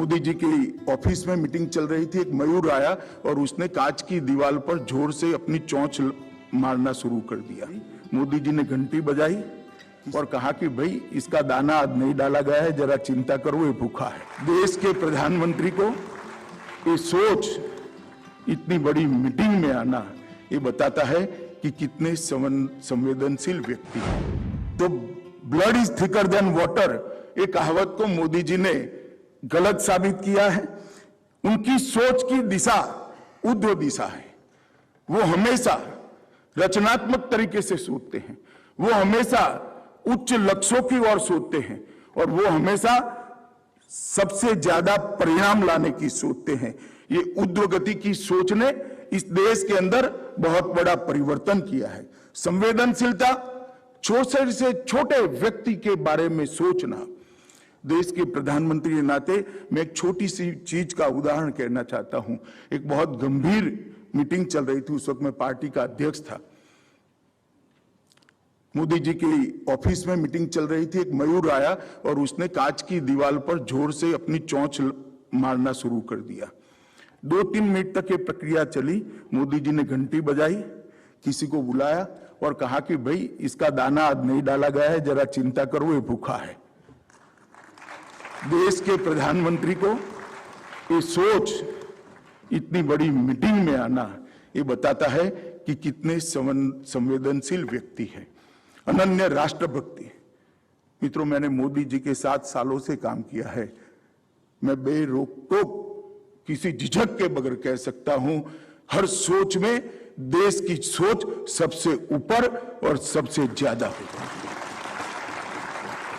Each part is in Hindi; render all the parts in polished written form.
मोदी जी की ऑफिस में मीटिंग चल रही थी। एक मयूर आया और उसने कांच की दीवार पर जोर से अपनी चोंच मारना शुरू कर दिया। मोदी जी ने घंटी बजाई और कहा कि भाई इसका दाना आज नहीं डाला गया है, जरा चिंता करो, ये भूखा है। देश के प्रधानमंत्री को ये सोच इतनी बड़ी मीटिंग में आना, ये बताता है कि कितने संवेदनशील व्यक्ति हैं। तो blood is thicker than water, ये कहावत को मोदी जी ने गलत साबित किया है। उनकी सोच की दिशा ऊर्ध्व दिशा है। वो हमेशा रचनात्मक तरीके से सोचते हैं, वो हमेशा उच्च लक्ष्यों की ओर सोचते हैं और वो हमेशा सबसे ज्यादा परिणाम लाने की सोचते हैं। ये ऊर्ध्व गति की सोच ने इस देश के अंदर बहुत बड़ा परिवर्तन किया है। संवेदनशीलता, छोटे से छोटे व्यक्ति के बारे में सोचना। देश के प्रधानमंत्री के नाते मैं एक छोटी सी चीज का उदाहरण कहना चाहता हूं। एक बहुत गंभीर मीटिंग चल रही थी, उस वक्त मैं पार्टी का अध्यक्ष था। मोदी जी की ऑफिस में मीटिंग चल रही थी। एक मयूर आया और उसने कांच की दीवार पर जोर से अपनी चोंच मारना शुरू कर दिया। 2-3 मिनट तक ये प्रक्रिया चली। मोदी जी ने घंटी बजाई, किसी को बुलाया और कहा कि भाई इसका दाना आज नहीं डाला गया है, जरा चिंता करो, ये भूखा है। देश के प्रधानमंत्री को ये सोच इतनी बड़ी मीटिंग में आना, ये बताता है कि कितने संवेदनशील व्यक्ति हैं। अनन्य राष्ट्रभक्ति। मित्रों, मैंने मोदी जी के साथ सालों से काम किया है। मैं बेरोक टोक किसी झिझक के बगैर कह सकता हूं, हर सोच में देश की सोच सबसे ऊपर और सबसे ज्यादा होती है।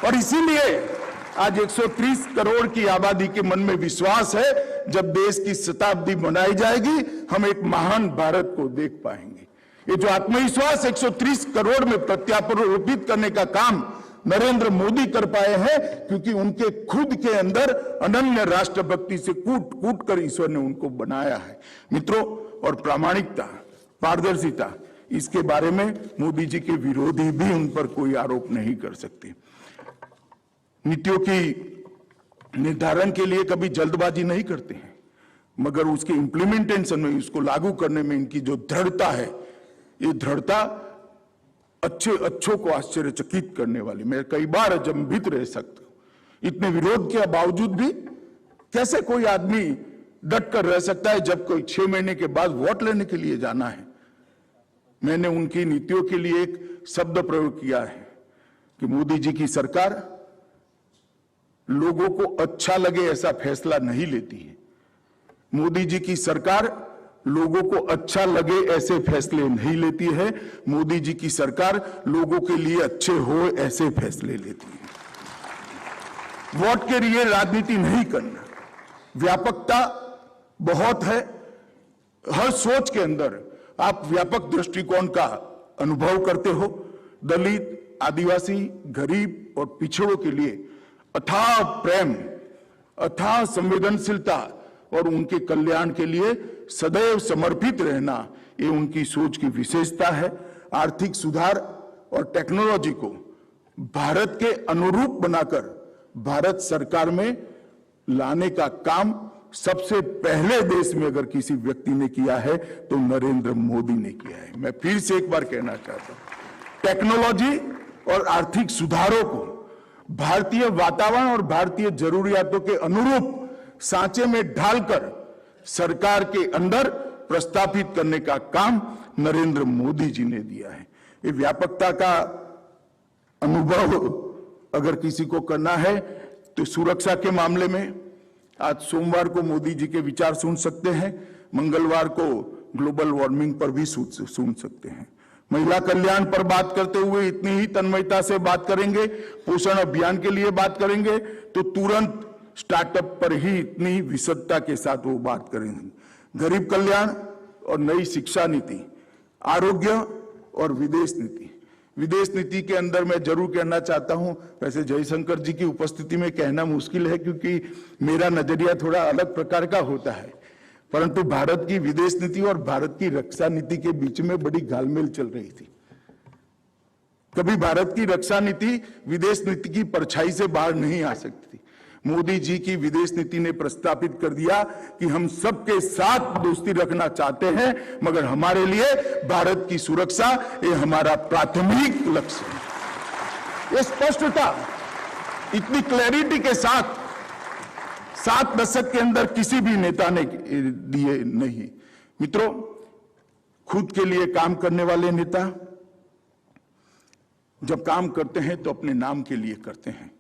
और इसीलिए आज 130 करोड़ की आबादी के मन में विश्वास है, जब देश की शताब्दी मनाई जाएगी हम एक महान भारत को देख पाएंगे। ये जो आत्मविश्वास 130 करोड़ में प्रत्यारोपित करने का काम नरेंद्र मोदी कर पाए हैं, क्योंकि उनके खुद के अंदर अनन्य राष्ट्रभक्ति से कूट कूट कर ईश्वर ने उनको बनाया है। मित्रों, और प्रामाणिकता, पारदर्शिता, इसके बारे में मोदी जी के विरोधी भी उन पर कोई आरोप नहीं कर सकते। नीतियों की निर्धारण के लिए कभी जल्दबाजी नहीं करते हैं, मगर उसके इम्प्लीमेंटेशन में, उसको लागू करने में इनकी जो दृढ़ता है, ये दृढ़ता अच्छों को आश्चर्यचकित करने वाली। मैं कई बार अचंभित रह सकता हूं, इतने विरोध के बावजूद भी कैसे कोई आदमी डट कर रह सकता है जब कोई 6 महीने के बाद वोट लेने के लिए जाना है। मैंने उनकी नीतियों के लिए एक शब्द प्रयोग किया है कि मोदी जी की सरकार लोगों को अच्छा लगे ऐसा फैसला नहीं लेती है। मोदी जी की सरकार लोगों को अच्छा लगे ऐसे फैसले नहीं लेती है। मोदी जी की सरकार लोगों के लिए अच्छे हो ऐसे फैसले लेती है। वोट के लिए राजनीति नहीं करना। व्यापकता बहुत है हर सोच के अंदर। आप व्यापक दृष्टिकोण का अनुभव करते हो। दलित, आदिवासी, गरीब और पिछड़ों के लिए अथाह प्रेम, अथाह संवेदनशीलता और उनके कल्याण के लिए सदैव समर्पित रहना, ये उनकी सोच की विशेषता है। आर्थिक सुधार और टेक्नोलॉजी को भारत के अनुरूप बनाकर भारत सरकार में लाने का काम सबसे पहले देश में अगर किसी व्यक्ति ने किया है तो नरेंद्र मोदी ने किया है। मैं फिर से एक बार कहना चाहता हूं, टेक्नोलॉजी और आर्थिक सुधारों को भारतीय वातावरण और भारतीय जरूरियातों के अनुरूप सांचे में ढालकर सरकार के अंदर प्रस्तापित करने का काम नरेंद्र मोदी जी ने दिया है। ये व्यापकता का अनुभव अगर किसी को करना है तो सुरक्षा के मामले में आज सोमवार को मोदी जी के विचार सुन सकते हैं, मंगलवार को ग्लोबल वार्मिंग पर भी सुन सकते हैं। महिला कल्याण पर बात करते हुए इतनी ही तन्मयता से बात करेंगे, पोषण अभियान के लिए बात करेंगे तो तुरंत स्टार्टअप पर ही इतनी विशदता के साथ वो बात करेंगे। गरीब कल्याण और नई शिक्षा नीति, आरोग्य और विदेश नीति। विदेश नीति के अंदर मैं जरूर कहना चाहता हूं, वैसे जयशंकर जी की उपस्थिति में कहना मुश्किल है क्योंकि मेरा नजरिया थोड़ा अलग प्रकार का होता है, परंतु भारत की विदेश नीति और भारत की रक्षा नीति के बीच में बड़ी घालमेल चल रही थी। कभी भारत की रक्षा नीति विदेश नीति की परछाई से बाहर नहीं आ सकती थी। मोदी जी की विदेश नीति ने प्रस्तावित कर दिया कि हम सबके साथ दोस्ती रखना चाहते हैं, मगर हमारे लिए भारत की सुरक्षा ये हमारा प्राथमिक लक्ष्य है। ये स्पष्टता इतनी क्लैरिटी के साथ 7 दशक के अंदर किसी भी नेता ने दिए नहीं। मित्रों, खुद के लिए काम करने वाले नेता जब काम करते हैं तो अपने नाम के लिए करते हैं,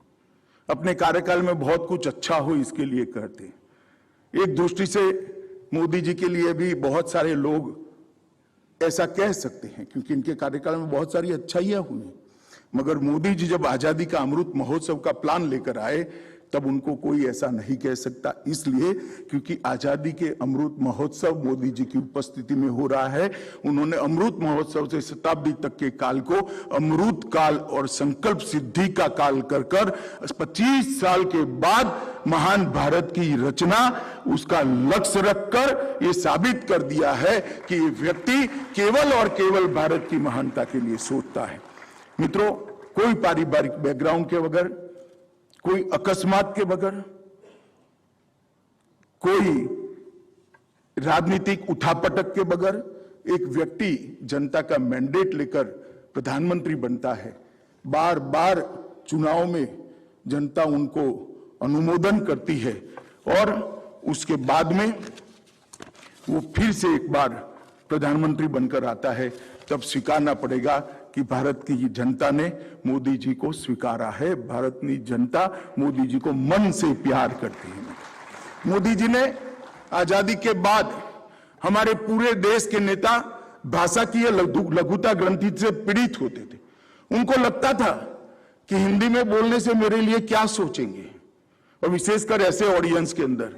अपने कार्यकाल में बहुत कुछ अच्छा हो इसके लिए करते हैं। एक दृष्टि से मोदी जी के लिए भी बहुत सारे लोग ऐसा कह सकते हैं क्योंकि इनके कार्यकाल में बहुत सारी अच्छाइयां हुई, मगर मोदी जी जब आजादी का अमृत महोत्सव का प्लान लेकर आए तब उनको कोई ऐसा नहीं कह सकता, इसलिए क्योंकि आजादी के अमृत महोत्सव मोदी जी की उपस्थिति में हो रहा है। उन्होंने अमृत महोत्सव से शताब्दी तक के काल को अमृत काल और संकल्प सिद्धि का काल कर 25 साल के बाद महान भारत की रचना उसका लक्ष्य रखकर ये साबित कर दिया है कि ये व्यक्ति केवल और केवल भारत की महानता के लिए सोचता है। मित्रों, कोई पारिवारिक बैकग्राउंड के बगैर, कोई अकस्मात के बगैर, कोई राजनीतिक उठापटक के बगैर एक व्यक्ति जनता का मैंडेट लेकर प्रधानमंत्री बनता है। बार बार चुनाव में जनता उनको अनुमोदन करती है और उसके बाद में वो फिर से एक बार प्रधानमंत्री बनकर आता है, तब स्वीकारना पड़ेगा कि भारत की जनता ने मोदी जी को स्वीकारा है। भारत की जनता मोदी जी को मन से प्यार करती है। मोदी जी ने आजादी के बाद हमारे पूरे देश के नेता भाषा की लघुता ग्रंथि से पीड़ित होते थे। उनको लगता था कि हिंदी में बोलने से मेरे लिए क्या सोचेंगे, और विशेषकर ऐसे ऑडियंस के अंदर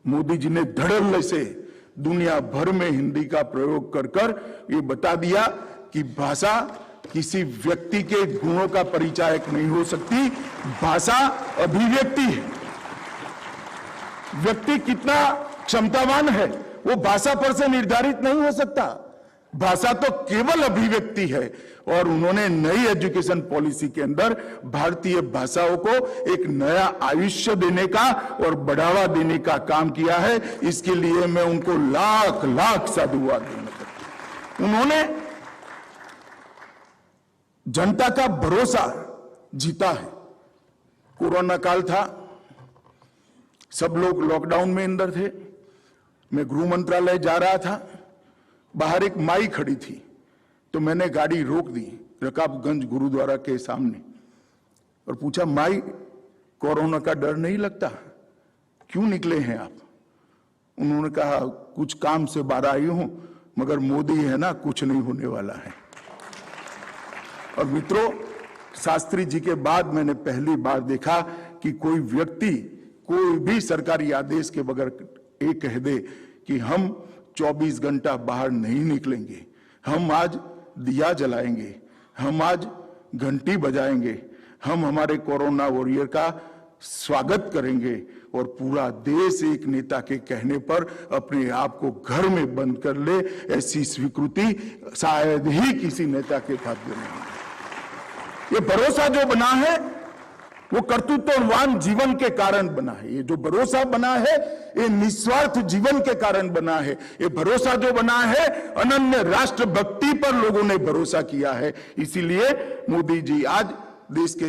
मोदी जी ने धड़ल्ले से दुनिया भर में हिंदी का प्रयोग कर ये बता दिया कि भाषा किसी व्यक्ति के गुणों का परिचायक नहीं हो सकती, भाषा अभिव्यक्ति है। व्यक्ति कितना क्षमतावान है वो भाषा पर से निर्धारित नहीं हो सकता, भाषा तो केवल अभिव्यक्ति है। और उन्होंने नई एजुकेशन पॉलिसी के अंदर भारतीय भाषाओं को एक नया आयुष्य देने का और बढ़ावा देने का काम किया है। इसके लिए मैं उनको लाख लाख साधुवाद देना चाहता हूं। उन्होंने जनता का भरोसा जीता है। कोरोना काल था, सब लोग लॉकडाउन में अंदर थे, मैं गृह मंत्रालय जा रहा था, बाहर एक माई खड़ी थी तो मैंने गाड़ी रोक दी रकाबगंज गुरुद्वारा के सामने और पूछा, माई कोरोना का डर नहीं लगता, क्यों निकले हैं आप? उन्होंने कहा, कुछ काम से बाहर आई हूं, मगर मोदी है ना, कुछ नहीं होने वाला है। और मित्रों, शास्त्री जी के बाद मैंने पहली बार देखा कि कोई व्यक्ति कोई भी सरकारी आदेश के बगैर ये कह दे कि हम 24 घंटा बाहर नहीं निकलेंगे, हम आज दिया जलाएंगे, हम आज घंटी बजाएंगे, हम हमारे कोरोना वॉरियर का स्वागत करेंगे और पूरा देश एक नेता के कहने पर अपने आप को घर में बंद कर ले, ऐसी स्वीकृति शायद ही किसी नेता के भाग्य में है। ये भरोसा जो बना है वो कर्तृत्ववान जीवन के कारण बना है। ये जो भरोसा बना है ये निस्वार्थ जीवन के कारण बना है। ये भरोसा जो बना है अनन्य राष्ट्र भक्ति पर लोगों ने भरोसा किया है। इसीलिए मोदी जी आज देश के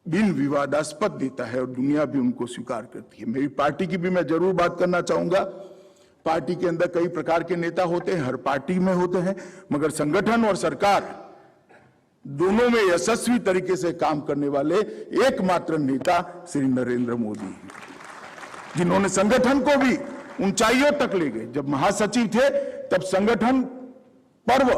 बिन विवादास्पद नेता है और दुनिया भी उनको स्वीकार करती है। मेरी पार्टी की भी मैं जरूर बात करना चाहूंगा। पार्टी के अंदर कई प्रकार के नेता होते हैं, हर पार्टी में होते हैं, मगर संगठन और सरकार दोनों में यशस्वी तरीके से काम करने वाले एकमात्र नेता श्री नरेंद्र मोदी हैं, जिन्होंने संगठन को भी ऊंचाइयों तक ले गए। जब महासचिव थे तब संगठन पर्व,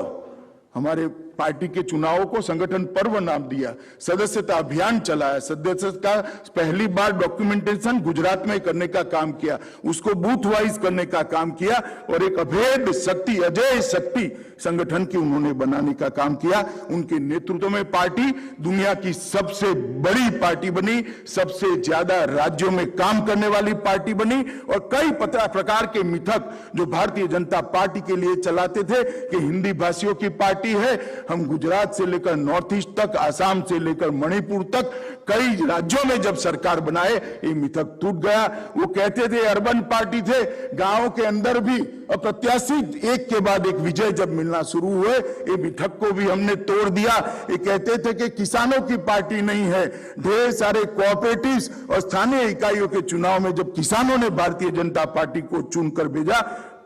हमारे पार्टी के चुनावों को संगठन पर्व नाम दिया, सदस्यता अभियान चलाया, सदस्यता पहली बार डॉक्यूमेंटेशन गुजरात में करने का काम किया, उसको बूथ वाइज करने का काम किया और एक अभेद शक्ति, अजय शक्ति संगठन की उन्होंने बनाने का काम किया। उनके नेतृत्व में पार्टी दुनिया की सबसे बड़ी पार्टी बनी, सबसे ज्यादा राज्यों में काम करने वाली पार्टी बनी और कई प्रकार के मिथक जो भारतीय जनता पार्टी के लिए चलाते थे कि हिंदी भाषियों की पार्टी है, हम गुजरात से लेकर नॉर्थ ईस्ट तक, आसाम से लेकर मणिपुर तक कई राज्यों में जब सरकार बनाए ये मिथक टूट गया। वो कहते थे अर्बन पार्टी थे, गांवों के अंदर भी अप्रत्याशित एक के बाद एक विजय जब मिलना शुरू हुए, ये मिथक को भी हमने तोड़ दिया। ये कहते थे कि किसानों की पार्टी नहीं है। ढेर सारे कोऑपरेटिव्स और स्थानीय इकाइयों के चुनाव में जब किसानों ने भारतीय जनता पार्टी को चुनकर भेजा,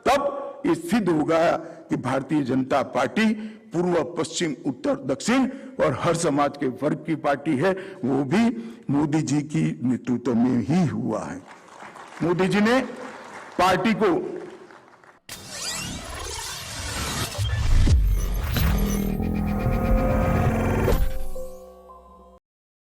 तब ये सिद्ध हो गया कि भारतीय जनता पार्टी पूर्व, पश्चिम, उत्तर, दक्षिण और हर समाज के वर्ग की पार्टी है। वो भी मोदी जी की नेतृत्व में ही हुआ है। मोदी जी ने पार्टी को